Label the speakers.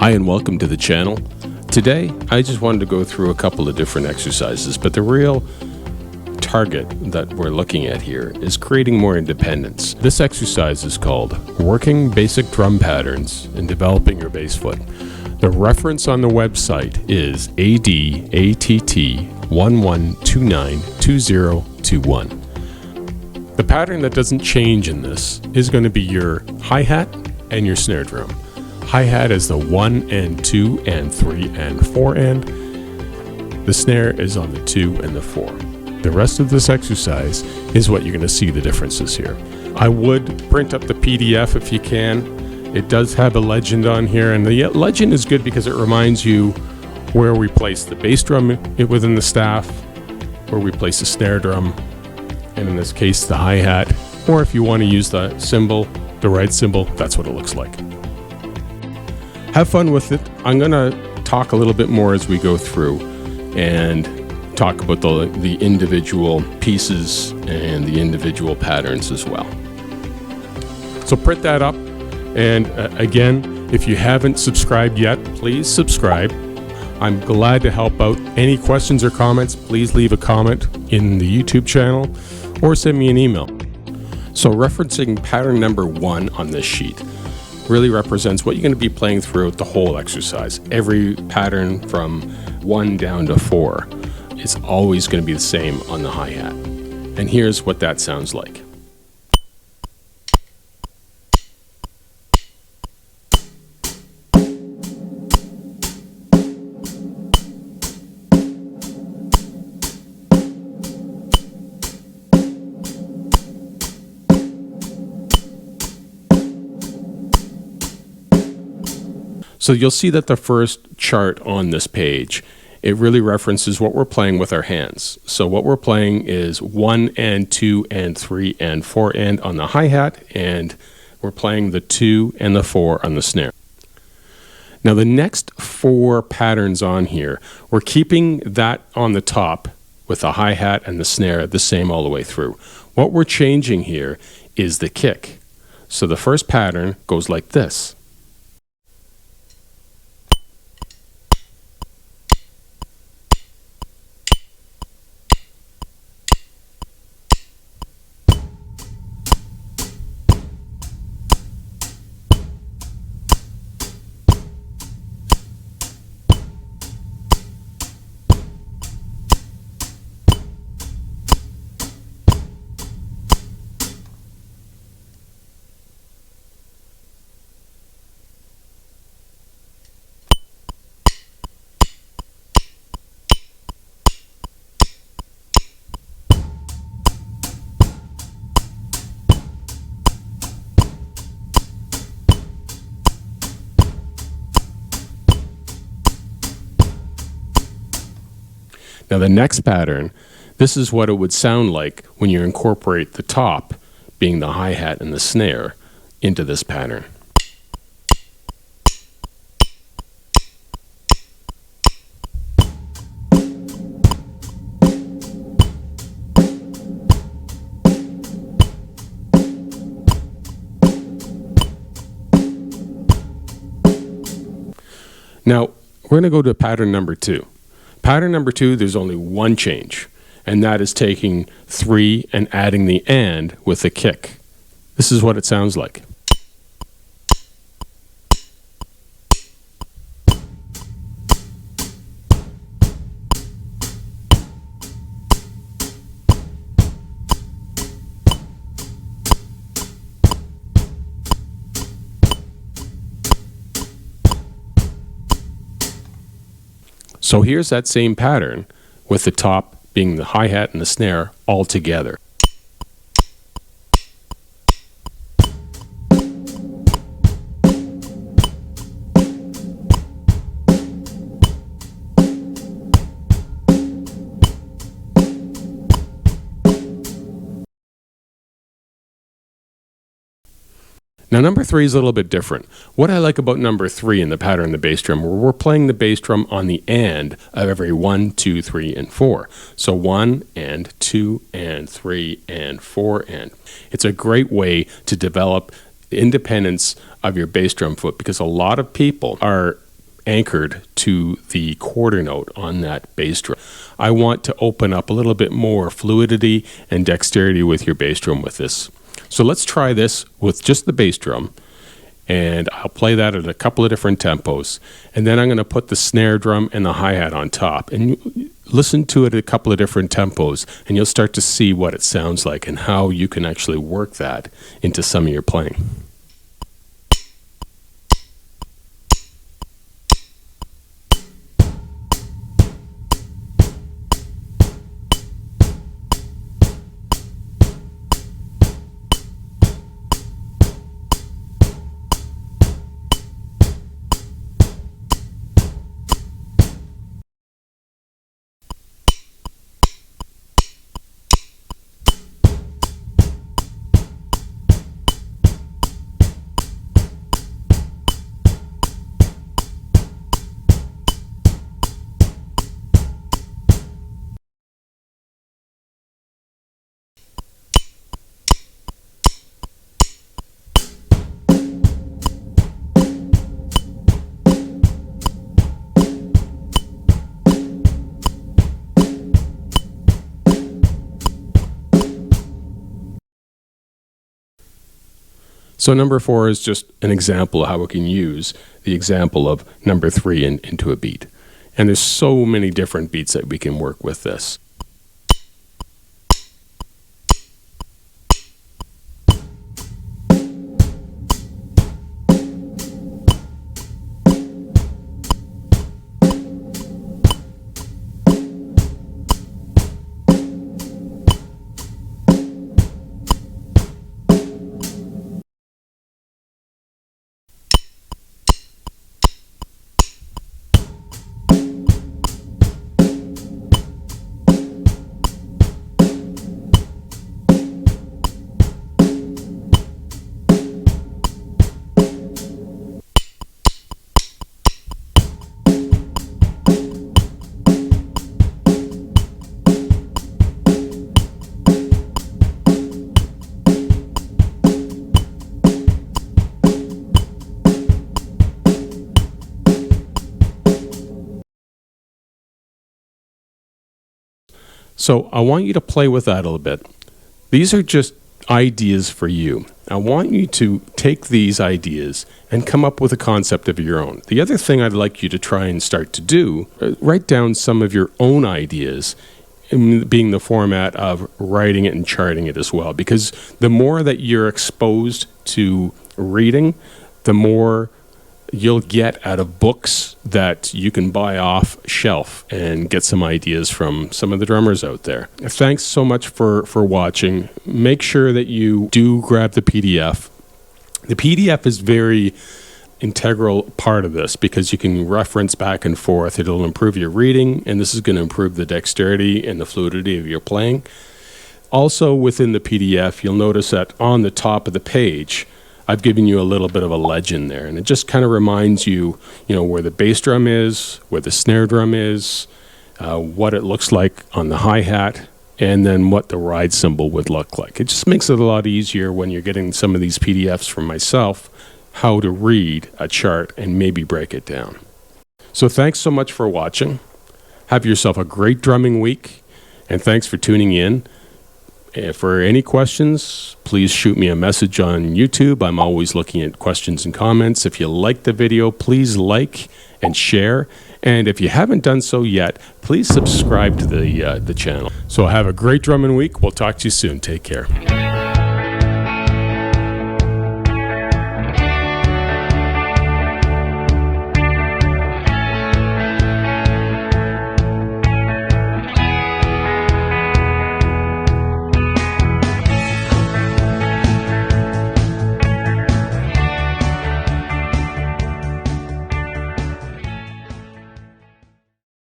Speaker 1: Hi and welcome to the channel. Today I just wanted to go through a couple of different exercises, but the real target that we're looking at here is creating more independence. This exercise is called Working Basic Drum Patterns and Developing Your Bass Foot. The reference on the website is ADATT11292021. The pattern that doesn't change in this is going to be your hi-hat and your snare drum. Hi-hat is the 1 and 2 and 3 and 4 end. The snare is on the 2 and the 4. The rest of this exercise is what you're going to see the differences here. I would print up the PDF if you can. It does have a legend on here, and the legend is good because it reminds you where we place the bass drum within the staff, where we place the snare drum, and in this case the hi-hat, or if you want to use the cymbal, the right cymbal, that's what it looks like. Have fun with it. I'm going to talk a little bit more as we go through and talk about the individual pieces and the individual patterns as well. So print that up, and again, if you haven't subscribed yet, please subscribe. I'm glad to help out. Any questions or comments, please leave a comment in the YouTube channel or send me an email. So referencing pattern number 1 on this sheet really represents what you're going to be playing throughout the whole exercise. Every pattern from 1 down to 4 is always going to be the same on the hi-hat. And here's what that sounds like. So you'll see that the first chart on this page, it really references what we're playing with our hands. So what we're playing is 1 and 2 and 3 and 4 and on the hi-hat, and we're playing the 2 and the 4 on the snare. Now the next 4 patterns on here, we're keeping that on the top with the hi-hat and the snare the same all the way through. What we're changing here is the kick. So the first pattern goes like this. Now the next pattern, this is what it would sound like when you incorporate the top, being the hi-hat and the snare, into this pattern. Now we're going to go to pattern number 2. Pattern number 2, there's only one change, and that is taking 3 and adding the and with a kick. This is what it sounds like. So here's that same pattern with the top being the hi-hat and the snare all together. Now number 3 is a little bit different. What I like about number 3 in the pattern of the bass drum, we're playing the bass drum on the and of every 1, 2, 3, and 4. So 1 and 2 and 3 and 4 and. It's a great way to develop independence of your bass drum foot, because a lot of people are anchored to the quarter note on that bass drum. I want to open up a little bit more fluidity and dexterity with your bass drum with this. So let's try this with just the bass drum, and I'll play that at a couple of different tempos, and then I'm going to put the snare drum and the hi-hat on top, and listen to it at a couple of different tempos, and you'll start to see what it sounds like and how you can actually work that into some of your playing. So number 4 is just an example of how we can use the example of number 3 into a beat. And there's so many different beats that we can work with this. So I want you to play with that a little bit. These are just ideas for you. I want you to take these ideas and come up with a concept of your own. The other thing I'd like you to try and start to do, write down some of your own ideas, being the format of writing it and charting it as well. Because the more that you're exposed to reading, the more you'll get out of books that you can buy off shelf and get some ideas from some of the drummers out there. Thanks so much for watching. Make sure that you do grab the PDF. The PDF is very integral part of this because you can reference back and forth. It'll improve your reading, and this is going to improve the dexterity and the fluidity of your playing. Also within the PDF, you'll notice that on the top of the page, I've given you a little bit of a legend there, and it just kind of reminds you, where the bass drum is, where the snare drum is, what it looks like on the hi-hat, and then what the ride cymbal would look like. It just makes it a lot easier when you're getting some of these PDFs from myself, how to read a chart and maybe break it down. So thanks so much for watching. Have yourself a great drumming week, and thanks for tuning in. For any questions, please shoot me a message on YouTube. I'm always looking at questions and comments. If you like the video, please like and share. And if you haven't done so yet, please subscribe to the channel. So have a great drumming week. We'll talk to you soon. Take care.